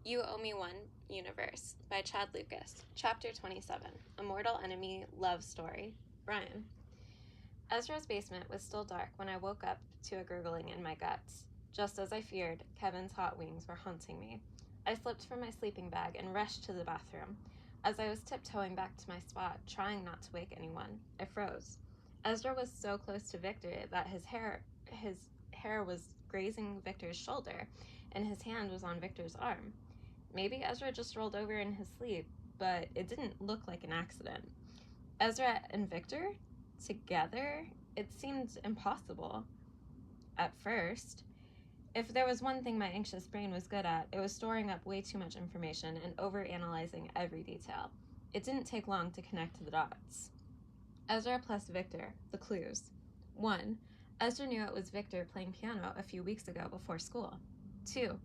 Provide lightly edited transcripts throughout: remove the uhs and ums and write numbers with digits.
You Owe Me One Universe by Chad Lucas. Chapter 27, A Mortal Enemy Love Story. Brian. Ezra's basement was still dark when I woke up to a gurgling in my guts. Just as I feared, Kevin's hot wings were haunting me. I slipped from my sleeping bag and rushed to the bathroom. As I was tiptoeing back to my spot, trying not to wake anyone, I froze. Ezra was so close to Victor that his hair was grazing Victor's shoulder, and his hand was on Victor's arm. Maybe Ezra just rolled over in his sleep, but it didn't look like an accident. Ezra and Victor? Together? It seemed impossible. At first. If there was one thing my anxious brain was good at, it was storing up way too much information and overanalyzing every detail. It didn't take long to connect the dots. Ezra plus Victor, the clues. 1. Ezra knew it was Victor playing piano a few weeks ago before school. 2.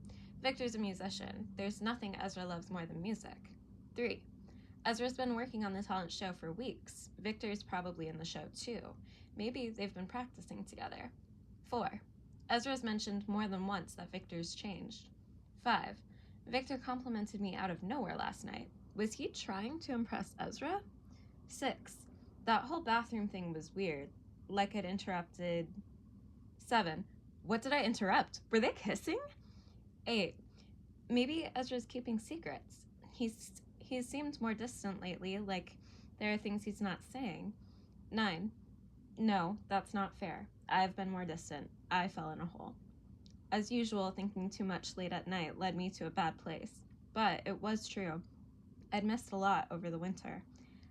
Victor's a musician. There's nothing Ezra loves more than music. 3. Ezra's been working on the talent show for weeks. Victor's probably in the show too. Maybe they've been practicing together. 4. Ezra's mentioned more than once that Victor's changed. 5. Victor complimented me out of nowhere last night. Was he trying to impress Ezra? 6. That whole bathroom thing was weird. Like it interrupted. 7. What did I interrupt? Were they kissing? 8. Maybe Ezra's keeping secrets. He's seemed more distant lately, like there are things he's not saying. 9. No, that's not fair. I've been more distant. I fell in a hole. As usual, thinking too much late at night led me to a bad place. But it was true. I'd missed a lot over the winter.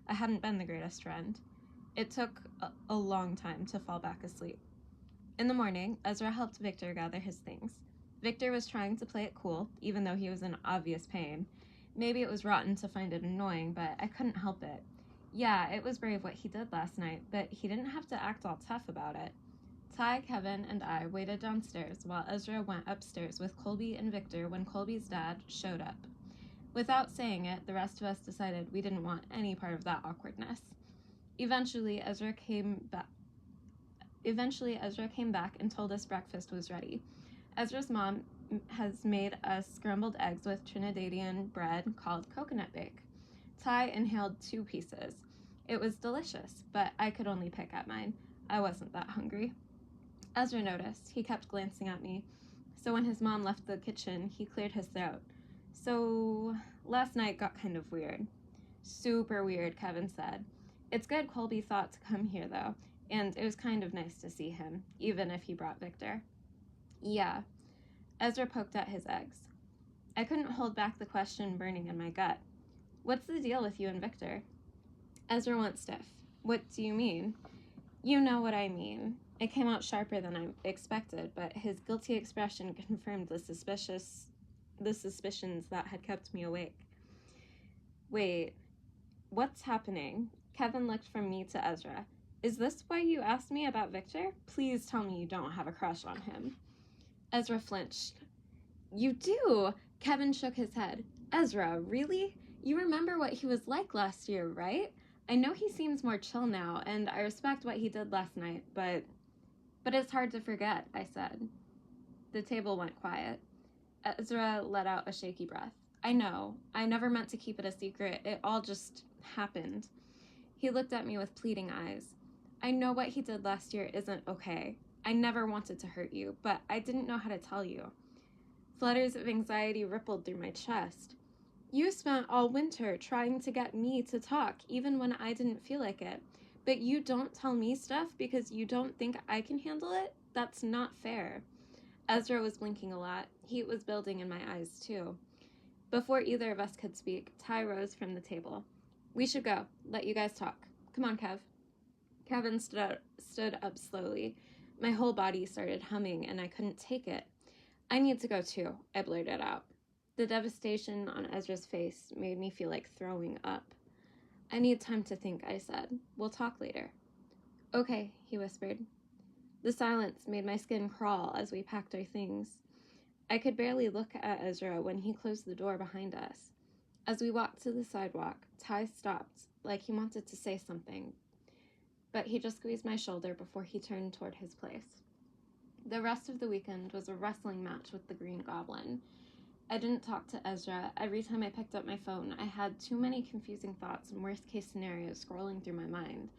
I hadn't been the greatest friend. It took a long time to fall back asleep. In the morning, Ezra helped Victor gather his things. Victor was trying to play it cool, even though he was in obvious pain. Maybe it was rotten to find it annoying, but I couldn't help it. Yeah, it was brave what he did last night, but he didn't have to act all tough about it. Ty, Kevin, and I waited downstairs while Ezra went upstairs with Colby and Victor when Colby's dad showed up. Without saying it, the rest of us decided we didn't want any part of that awkwardness. Eventually, Ezra came back and told us breakfast was ready. Ezra's mom has made us scrambled eggs with Trinidadian bread called coconut bake. Ty inhaled 2 pieces. It was delicious, but I could only pick at mine. I wasn't that hungry. Ezra noticed. He kept glancing at me. So when his mom left the kitchen, he cleared his throat. So last night got kind of weird. Super weird, Kevin said. It's good Colby thought to come here, though, and it was kind of nice to see him, even if he brought Victor. Yeah. Ezra poked at his eggs. I couldn't hold back the question burning in my gut. What's the deal with you and Victor? Ezra went stiff. What do you mean? You know what I mean. It came out sharper than I expected, but his guilty expression confirmed the suspicions that had kept me awake. Wait, what's happening? Kevin looked from me to Ezra. Is this why you asked me about Victor? Please tell me you don't have a crush on him. Ezra flinched. You do! Kevin shook his head. Ezra, really? You remember what he was like last year, right? I know he seems more chill now, and I respect what he did last night, but it's hard to forget, I said. The table went quiet. Ezra let out a shaky breath. I know. I never meant to keep it a secret. It all just happened. He looked at me with pleading eyes. I know what he did last year isn't okay. I never wanted to hurt you, but I didn't know how to tell you. Flutters of anxiety rippled through my chest. You spent all winter trying to get me to talk, even when I didn't feel like it. But you don't tell me stuff because you don't think I can handle it? That's not fair. Ezra was blinking a lot. Heat was building in my eyes, too. Before either of us could speak, Ty rose from the table. We should go. Let you guys talk. Come on, Kev. Kevin stood up slowly. My whole body started humming, and I couldn't take it. I need to go, too, I blurted out. The devastation on Ezra's face made me feel like throwing up. I need time to think, I said. We'll talk later. Okay, he whispered. The silence made my skin crawl as we packed our things. I could barely look at Ezra when he closed the door behind us. As we walked to the sidewalk, Ty stopped, like he wanted to say something, but he just squeezed my shoulder before he turned toward his place. The rest of the weekend was a wrestling match with the Green Goblin. I didn't talk to Ezra. Every time I picked up my phone, I had too many confusing thoughts and worst-case scenarios scrolling through my mind,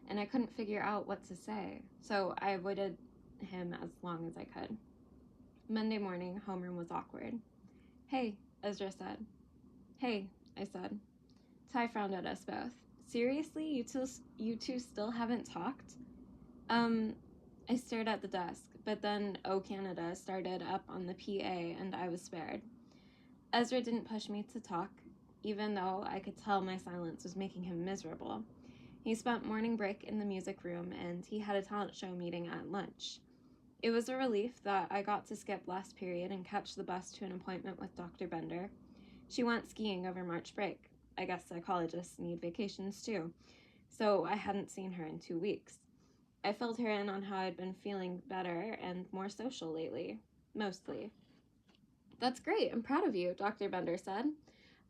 and I couldn't figure out what to say, so I avoided him as long as I could. Monday morning, homeroom was awkward. "Hey," Ezra said. "Hey," I said. Ty frowned at us both. "Seriously? You two still haven't talked?" I stared at the desk, but then O Canada started up on the PA and I was spared. Ezra didn't push me to talk, even though I could tell my silence was making him miserable. He spent morning break in the music room and he had a talent show meeting at lunch. It was a relief that I got to skip last period and catch the bus to an appointment with Dr. Bender. She went skiing over March break. I guess psychologists need vacations too. So I hadn't seen her in 2 weeks. I filled her in on how I'd been feeling better and more social lately. Mostly. "That's great. I'm proud of you," Dr. Bender said.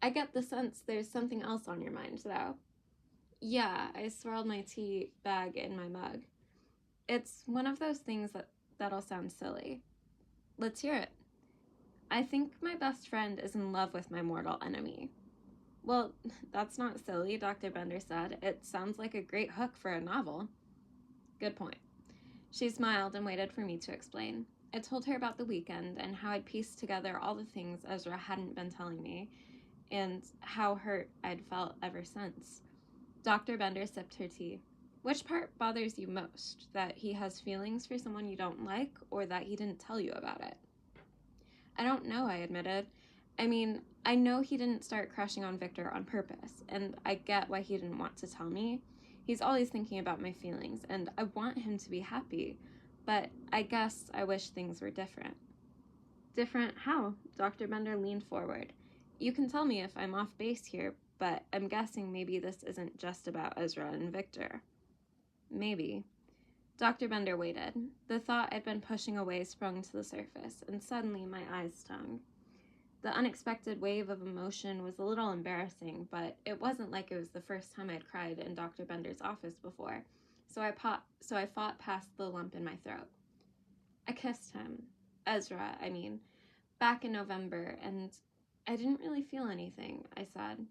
"I get the sense there's something else on your mind, though." "Yeah," I swirled my tea bag in my mug. "It's one of those things that'll sound silly." "Let's hear it." "I think my best friend is in love with my mortal enemy." "Well, that's not silly," Dr. Bender said. "It sounds like a great hook for a novel." "Good point." She smiled and waited for me to explain. I told her about the weekend and how I'd pieced together all the things Ezra hadn't been telling me and how hurt I'd felt ever since. Dr. Bender sipped her tea. "Which part bothers you most? That he has feelings for someone you don't like, or that he didn't tell you about it?" "I don't know," I admitted. "I mean, I know he didn't start crushing on Victor on purpose, and I get why he didn't want to tell me. He's always thinking about my feelings, and I want him to be happy, but I guess I wish things were different." "Different how?" Dr. Bender leaned forward. "You can tell me if I'm off base here, but I'm guessing maybe this isn't just about Ezra and Victor." "Maybe." Dr. Bender waited. The thought I'd been pushing away sprung to the surface, and suddenly my eyes stung. The unexpected wave of emotion was a little embarrassing, but it wasn't like it was the first time I'd cried in Dr. Bender's office before, so I fought past the lump in my throat. "I kissed him. Ezra, I mean, back in November, and I didn't really feel anything," I said.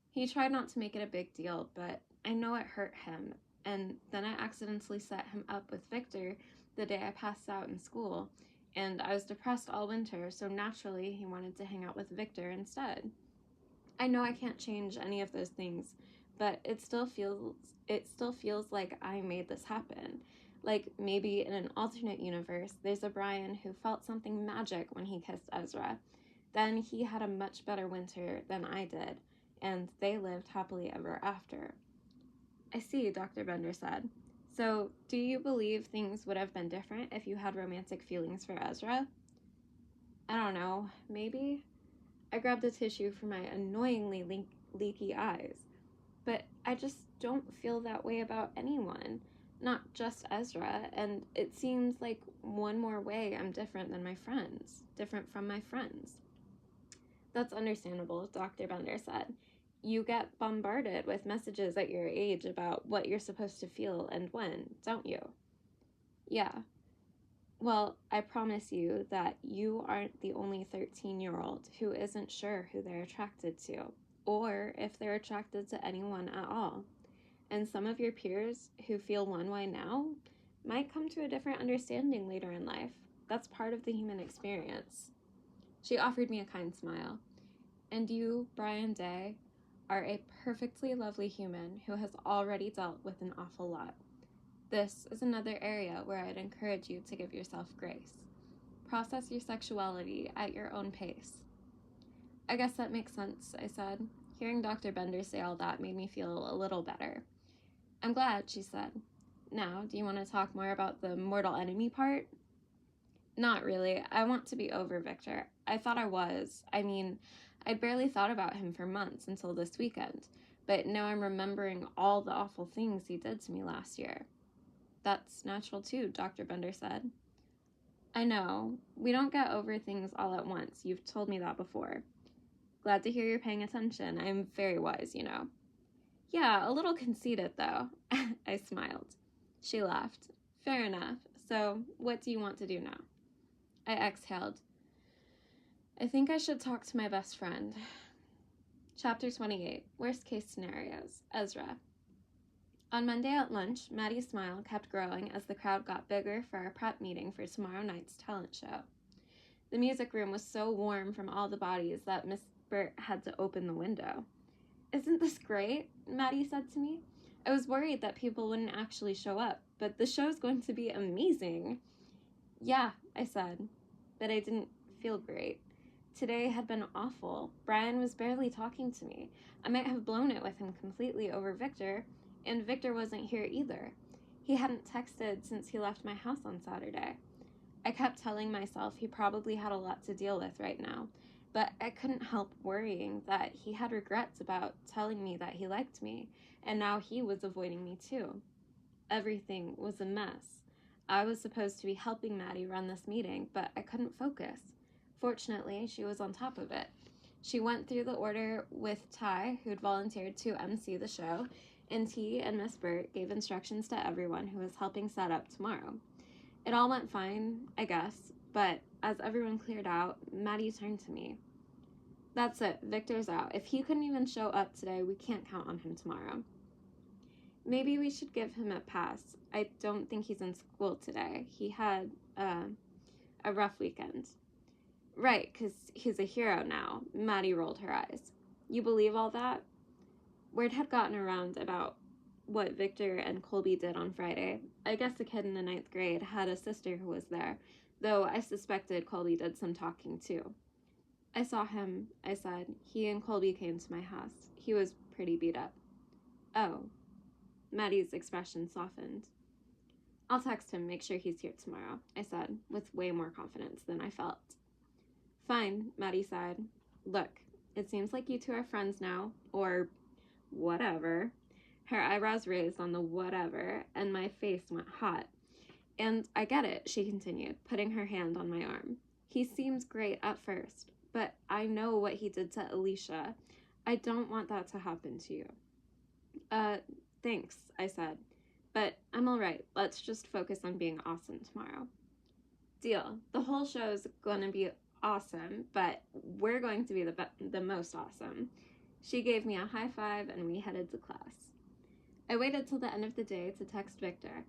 "He tried not to make it a big deal, but I know it hurt him, and then I accidentally set him up with Victor the day I passed out in school, and I was depressed all winter, so naturally he wanted to hang out with Victor instead. I know I can't change any of those things, but it still feels like I made this happen. Like maybe in an alternate universe, there's a Brian who felt something magic when he kissed Ezra. Then he had a much better winter than I did, and they lived happily ever after." "I see," Dr. Bender said. "So, do you believe things would have been different if you had romantic feelings for Ezra?" "I don't know. Maybe." I grabbed a tissue for my annoyingly leaky eyes. "But I just don't feel that way about anyone. Not just Ezra, and it seems like one more way I'm different from my friends." "That's understandable," Dr. Bender said. "You get bombarded with messages at your age about what you're supposed to feel and when, don't you?" "Yeah." "Well, I promise you that you aren't the only 13-year-old who isn't sure who they're attracted to, or if they're attracted to anyone at all. And some of your peers who feel one way now might come to a different understanding later in life. That's part of the human experience." She offered me a kind smile. "And you, Brian Day, are a perfectly lovely human who has already dealt with an awful lot. This is another area where I'd encourage you to give yourself grace. Process your sexuality at your own pace." "I guess that makes sense," I said. Hearing Dr. Bender say all that made me feel a little better. "I'm glad," she said. "Now, do you want to talk more about the mortal enemy part?" "Not really. I want to be over Victor. I thought I was. I mean, I'd barely thought about him for months until this weekend, but now I'm remembering all the awful things he did to me last year." "That's natural too," Dr. Bender said. "I know. We don't get over things all at once. You've told me that before." "Glad to hear you're paying attention. I'm very wise, you know." "Yeah, a little conceited, though." I smiled. She laughed. "Fair enough. So, what do you want to do now?" I exhaled. I think I should talk to my best friend. Chapter 28, Worst Case Scenarios, Ezra. On Monday at lunch, Maddie's smile kept growing as the crowd got bigger for our prep meeting for tomorrow night's talent show. The music room was so warm from all the bodies that Miss Burt had to open the window. "Isn't this great?" Maddie said to me. "I was worried that people wouldn't actually show up, but the show's going to be amazing." "Yeah," I said, but I didn't feel great. Today had been awful. Brian was barely talking to me. I might have blown it with him completely over Victor, and Victor wasn't here either. He hadn't texted since he left my house on Saturday. I kept telling myself he probably had a lot to deal with right now, but I couldn't help worrying that he had regrets about telling me that he liked me, and now he was avoiding me too. Everything was a mess. I was supposed to be helping Maddie run this meeting, but I couldn't focus. Fortunately, she was on top of it. She went through the order with Ty, who'd volunteered to MC the show, and T and Miss Burt gave instructions to everyone who was helping set up tomorrow. It all went fine, I guess, but as everyone cleared out, Maddie turned to me. "That's it, Victor's out. If he couldn't even show up today, we can't count on him tomorrow." "Maybe we should give him a pass. I don't think he's in school today. He had a rough weekend." "Right, 'cause he's a hero now." Maddie rolled her eyes. "You believe all that?" Word had gotten around about what Victor and Colby did on Friday. I guess a kid in the 9th grade had a sister who was there, though I suspected Colby did some talking too. "I saw him," I said. "He and Colby came to my house. He was pretty beat up." "Oh." Maddie's expression softened. "I'll text him, make sure he's here tomorrow," I said, with way more confidence than I felt. "Fine," Maddie sighed. "Look, it seems like you two are friends now, or whatever." Her eyebrows raised on the whatever, and my face went hot. "And I get it," she continued, putting her hand on my arm. "He seems great at first, but I know what he did to Alicia. I don't want that to happen to you." Thanks," I said. "But I'm all right. Let's just focus on being awesome tomorrow." "Deal. The whole show's going to be awesome, but we're going to be the most awesome." She gave me a high five, and we headed to class. I waited till the end of the day to text Victor.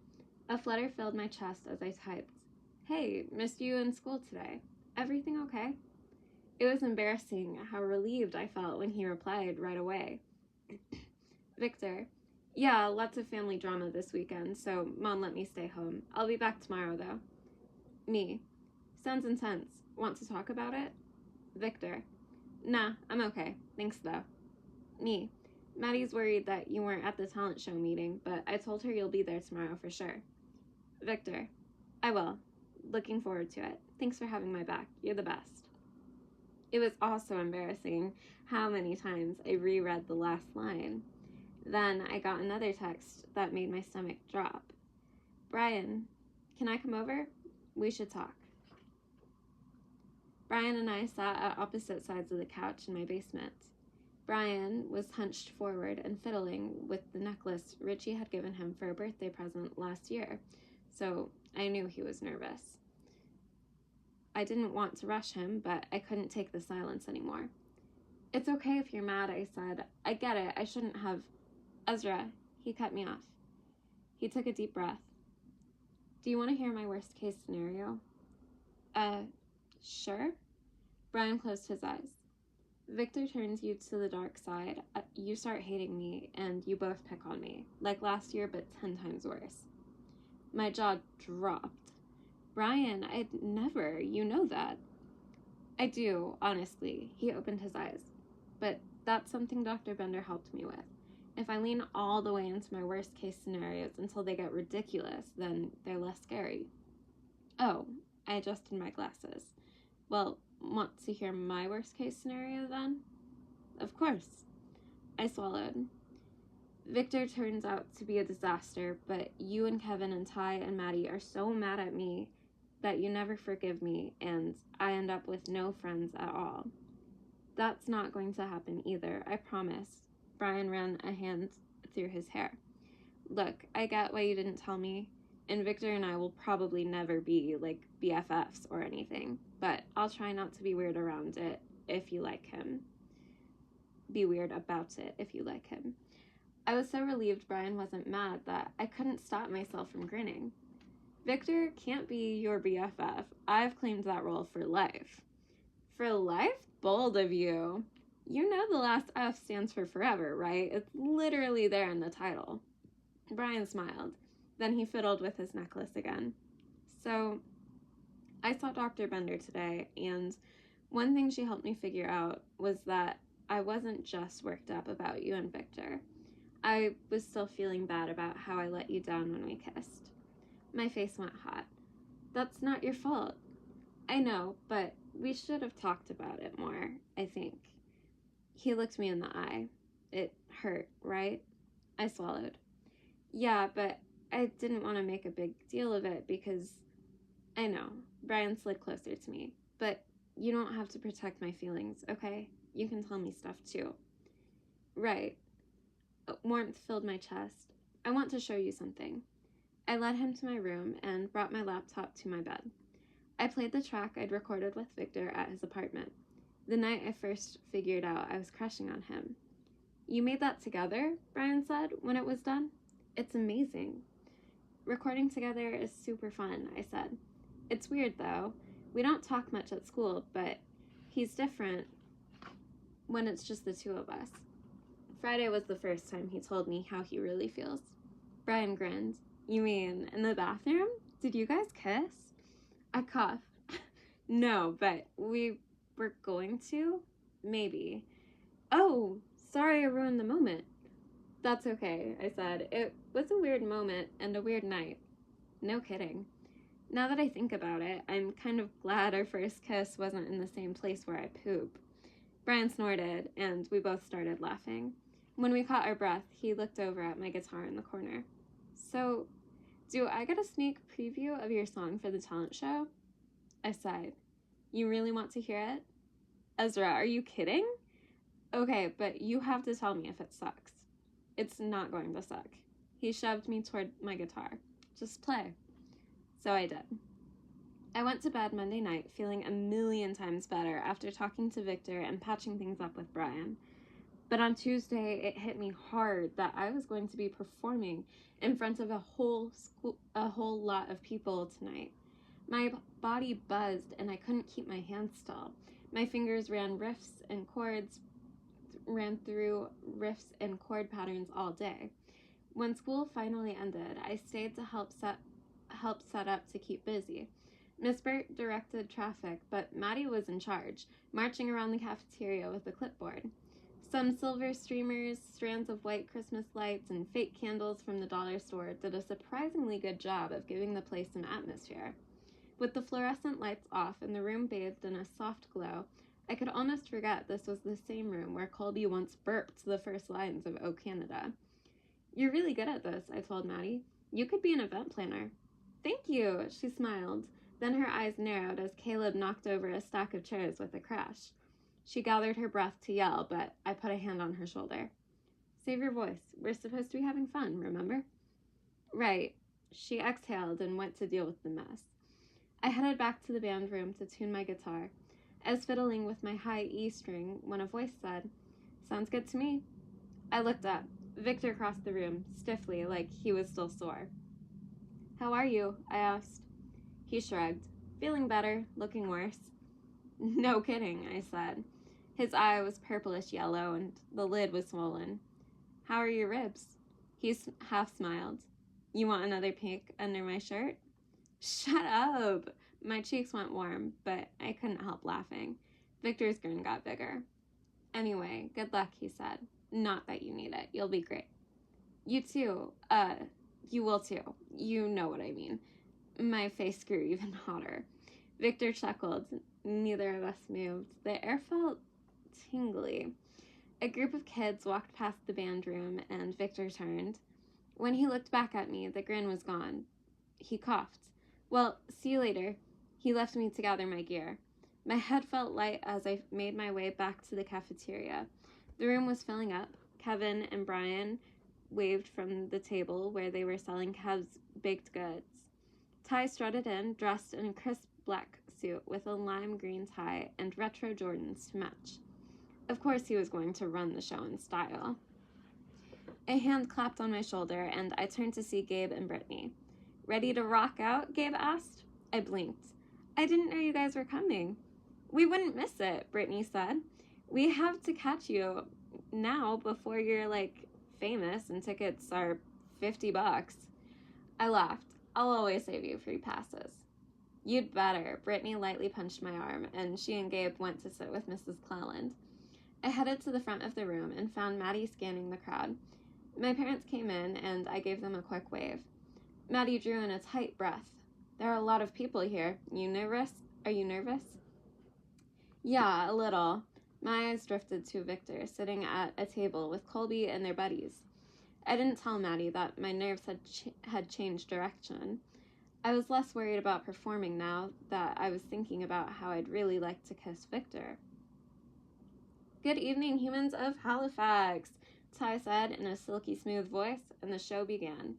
A flutter filled my chest as I typed, "Hey, missed you in school today. Everything okay?" It was embarrassing how relieved I felt when he replied right away. "Victor, yeah, lots of family drama this weekend, so Mom let me stay home. I'll be back tomorrow, though." Me. "Sounds intense. Want to talk about it?" Victor. "Nah, I'm okay. Thanks, though." Me. "Maddie's worried that you weren't at the talent show meeting, but I told her you'll be there tomorrow for sure." Victor. "I will. Looking forward to it. Thanks for having my back. You're the best." It was also embarrassing how many times I reread the last line. Then I got another text that made my stomach drop. "Brian, can I come over? We should talk." Brian and I sat at opposite sides of the couch in my basement. Brian was hunched forward and fiddling with the necklace Richie had given him for a birthday present last year, so I knew he was nervous. I didn't want to rush him, but I couldn't take the silence anymore. "It's okay if you're mad," I said. "I get it. I shouldn't have..." "Ezra," he cut me off. He took a deep breath. "Do you want to hear my worst case scenario?" Sure." Brian closed his eyes. "Victor turns you to the dark side. You start hating me, and you both pick on me. Like last year, but 10 times worse." My jaw dropped. "Brian, I'd never. You know that." "I do, honestly." He opened his eyes. "But that's something Dr. Bender helped me with. If I lean all the way into my worst case scenarios until they get ridiculous, then they're less scary." "Oh," I adjusted my glasses. "Well, want to hear my worst case scenario then?" "Of course." I swallowed. "Victor turns out to be a disaster, but you and Kevin and Ty and Maddie are so mad at me that you never forgive me, and I end up with no friends at all." "That's not going to happen either, I promise." Brian ran a hand through his hair. "Look, I get why you didn't tell me. and Victor and I will probably never be like BFFs or anything, but I'll try not to be weird around it if you like him. Be weird about it if you like him. I was so relieved Brian wasn't mad that I couldn't stop myself from grinning. Victor can't be your BFF. I've claimed that role for life. For life? Bold of you. You know the last F stands for forever, right? It's literally there in the title. Brian smiled. Then he fiddled with his necklace again. So, I saw Dr. Bender today, and one thing she helped me figure out was that I wasn't just worked up about you and Victor. I was still feeling bad about how I let you down when we kissed. My face went hot. That's not your fault. I know, but we should have talked about it more, I think. He looked me in the eye. It hurt, right? I swallowed. Yeah, but I didn't want to make a big deal of it because... I know. Brian slid closer to me. But you don't have to protect my feelings, okay? You can tell me stuff too. Right. Warmth filled my chest. I want to show you something. I led him to my room and brought my laptop to my bed. I played the track I'd recorded with Victor at his apartment, the night I first figured out I was crushing on him. You made that together? Brian said when it was done. It's amazing. Recording together is super fun, I said. It's weird though. We don't talk much at school, but he's different when it's just the two of us. Friday was the first time he told me how he really feels. Brian grinned. You mean in the bathroom? Did you guys kiss? I coughed. No, but we were going to? Maybe. Oh, sorry I ruined the moment. That's okay, I said. It was a weird moment and a weird night. No kidding. Now that I think about it, I'm kind of glad our first kiss wasn't in the same place where I poop. Brian snorted, and we both started laughing. When we caught our breath, he looked over at my guitar in the corner. So, do I get a sneak preview of your song for the talent show? I sighed. You really want to hear it? Ezra, are you kidding? Okay, but you have to tell me if it sucks. It's not going to suck. He shoved me toward my guitar. Just play. So I did. I went to bed Monday night feeling a million times better after talking to Victor and patching things up with Brian. But on Tuesday, it hit me hard that I was going to be performing in front of a whole lot of people tonight. My body buzzed and I couldn't keep my hands still. My fingers ran through riffs and chord patterns all day. When school finally ended, I stayed to help set up to keep busy. Miss Burt directed traffic, but Maddie was in charge, marching around the cafeteria with a clipboard. Some silver streamers, strands of white Christmas lights, and fake candles from the dollar store did a surprisingly good job of giving the place an atmosphere. With the fluorescent lights off and the room bathed in a soft glow, I could almost forget this was the same room where Colby once burped the first lines of O Canada. You're really good at this, I told Maddie. You could be an event planner. Thank you, she smiled. Then her eyes narrowed as Caleb knocked over a stack of chairs with a crash. She gathered her breath to yell, but I put a hand on her shoulder. Save your voice. We're supposed to be having fun, remember? Right. She exhaled and went to deal with the mess. I headed back to the band room to tune my guitar. I was fiddling with my high E string when a voice said, "Sounds good to me." I looked up. Victor crossed the room, stiffly, like he was still sore. "How are you?" I asked. He shrugged. "Feeling better, looking worse." "No kidding," I said. His eye was purplish yellow and the lid was swollen. "How are your ribs?" He half smiled. "You want another peek under my shirt?" "Shut up!" My cheeks went warm, but I couldn't help laughing. Victor's grin got bigger. "Anyway, good luck," he said. "Not that you need it. You'll be great." "You too. You will too. You know what I mean." My face grew even hotter. Victor chuckled. Neither of us moved. The air felt tingly. A group of kids walked past the band room, and Victor turned. When he looked back at me, the grin was gone. He coughed. "Well, see you later." He left me to gather my gear. My head felt light as I made my way back to the cafeteria. The room was filling up. Kevin and Brian waved from the table where they were selling Kev's baked goods. Ty strutted in, dressed in a crisp black suit with a lime green tie and retro Jordans to match. Of course he was going to run the show in style. A hand clapped on my shoulder, and I turned to see Gabe and Brittany. "Ready to rock out?" Gabe asked. I blinked. "I didn't know you guys were coming." "We wouldn't miss it," Brittany said. "We have to catch you now before you're, famous and tickets are $50. I laughed. "I'll always save you free passes." "You'd better." Brittany lightly punched my arm, and she and Gabe went to sit with Mrs. Cleland. I headed to the front of the room and found Maddie scanning the crowd. My parents came in, and I gave them a quick wave. Maddie drew in a tight breath. "There are a lot of people here. You nervous? Are you nervous?" "Yeah, a little." My eyes drifted to Victor, sitting at a table with Colby and their buddies. I didn't tell Maddie that my nerves had changed direction. I was less worried about performing now that I was thinking about how I'd really like to kiss Victor. "Good evening, humans of Halifax," Ty said in a silky smooth voice, and the show began.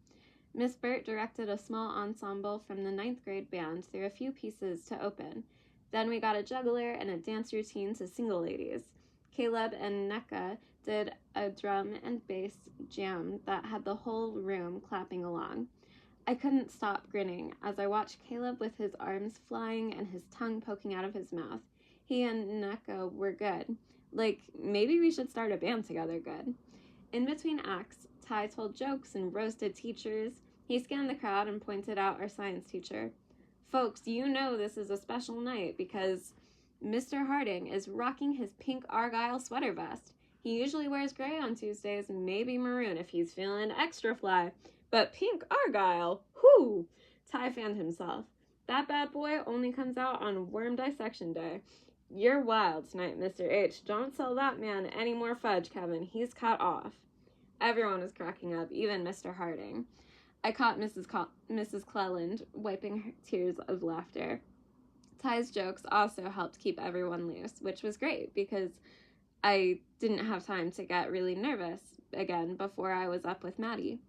Miss Burt directed a small ensemble from the 9th grade band through a few pieces to open. Then we got a juggler and a dance routine to single ladies. Caleb and Nneka did a drum and bass jam that had the whole room clapping along. I couldn't stop grinning as I watched Caleb with his arms flying and his tongue poking out of his mouth. He and Nneka were good. Maybe we should start a band together good. In between acts, Ty told jokes and roasted teachers. He scanned the crowd and pointed out our science teacher. "Folks, you know this is a special night because Mr. Harding is rocking his pink Argyle sweater vest. He usually wears gray on Tuesdays, maybe maroon if he's feeling extra fly. But pink Argyle, whoo!" Ty fanned himself. "That bad boy only comes out on worm dissection day. You're wild tonight, Mr. H. Don't sell that man any more fudge, Kevin. He's cut off." Everyone was cracking up, even Mr. Harding. I caught Mrs. Cleland wiping her tears of laughter. Ty's jokes also helped keep everyone loose, which was great because I didn't have time to get really nervous again before I was up with Maddie.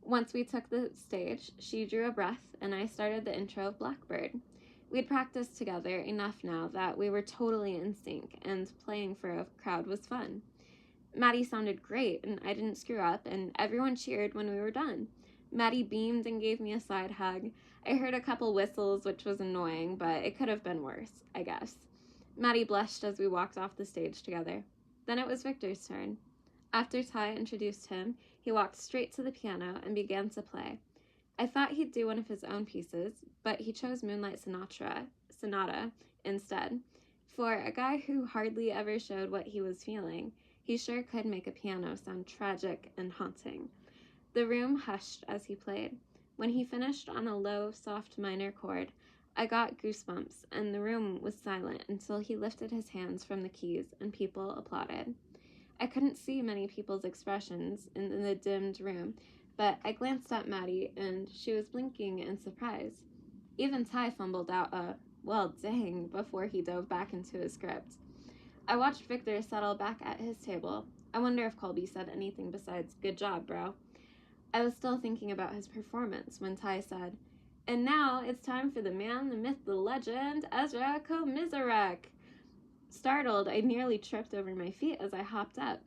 Once we took the stage, she drew a breath, and I started the intro of Blackbird. We'd practiced together enough now that we were totally in sync, and playing for a crowd was fun. Maddie sounded great, and I didn't screw up, and everyone cheered when we were done. Maddie beamed and gave me a side hug. I heard a couple whistles, which was annoying, but it could have been worse, I guess. Maddie blushed as we walked off the stage together. Then it was Victor's turn. After Ty introduced him, he walked straight to the piano and began to play. I thought he'd do one of his own pieces, but he chose Moonlight Sonata instead. For a guy who hardly ever showed what he was feeling, he sure could make a piano sound tragic and haunting. The room hushed as he played. When he finished on a low, soft minor chord, I got goosebumps, and the room was silent until he lifted his hands from the keys and people applauded. I couldn't see many people's expressions in the dimmed room, but I glanced at Maddie, and she was blinking in surprise. Even Ty fumbled out a, "Well, dang," before he dove back into his script. I watched Victor settle back at his table. I wonder if Colby said anything besides, "Good job, bro." I was still thinking about his performance when Ty said, "And now it's time for the man, the myth, the legend, Ezra Komisarek." Startled, I nearly tripped over my feet as I hopped up.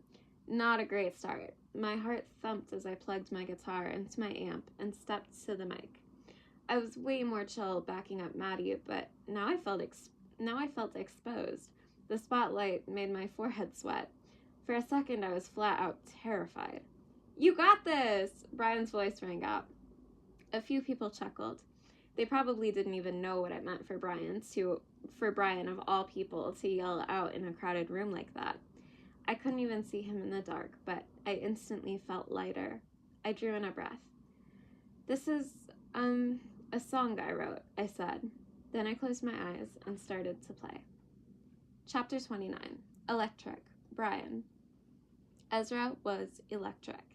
Not a great start. My heart thumped as I plugged my guitar into my amp and stepped to the mic. I was way more chill backing up Maddie, but now I felt exposed. The spotlight made my forehead sweat. For a second, I was flat out terrified. "You got this!" Brian's voice rang out. A few people chuckled. They probably didn't even know what it meant for Brian of all people to yell out in a crowded room like that. I couldn't even see him in the dark, but I instantly felt lighter. I drew in a breath. "This is, a song I wrote," I said. Then I closed my eyes and started to play. Chapter 29. Electric. Brian. Ezra was electric.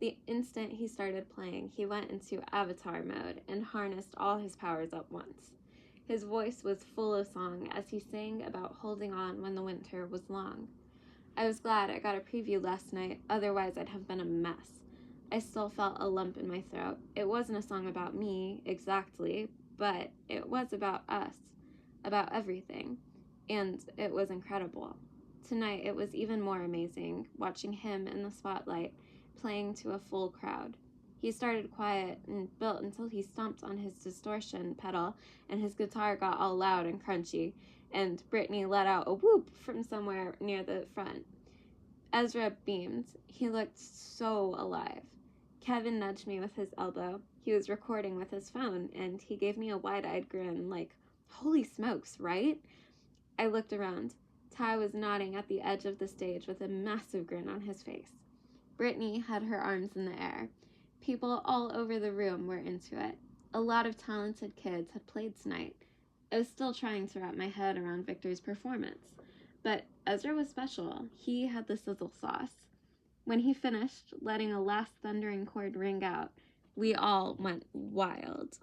The instant he started playing, he went into avatar mode and harnessed all his powers at once. His voice was full of song as he sang about holding on when the winter was long. I was glad I got a preview last night, otherwise I'd have been a mess. I still felt a lump in my throat. It wasn't a song about me, exactly, but it was about us, about everything, and it was incredible. Tonight it was even more amazing, watching him in the spotlight, playing to a full crowd. He started quiet and built until he stomped on his distortion pedal and his guitar got all loud and crunchy, and Brittany let out a whoop from somewhere near the front. Ezra beamed. He looked so alive. Kevin nudged me with his elbow. He was recording with his phone, and he gave me a wide-eyed grin like, "Holy smokes, right?" I looked around. Ty was nodding at the edge of the stage with a massive grin on his face. Brittany had her arms in the air. People all over the room were into it. A lot of talented kids had played tonight. I was still trying to wrap my head around Victor's performance. But Ezra was special. He had the sizzle sauce. When he finished, letting a last thundering chord ring out, we all went wild.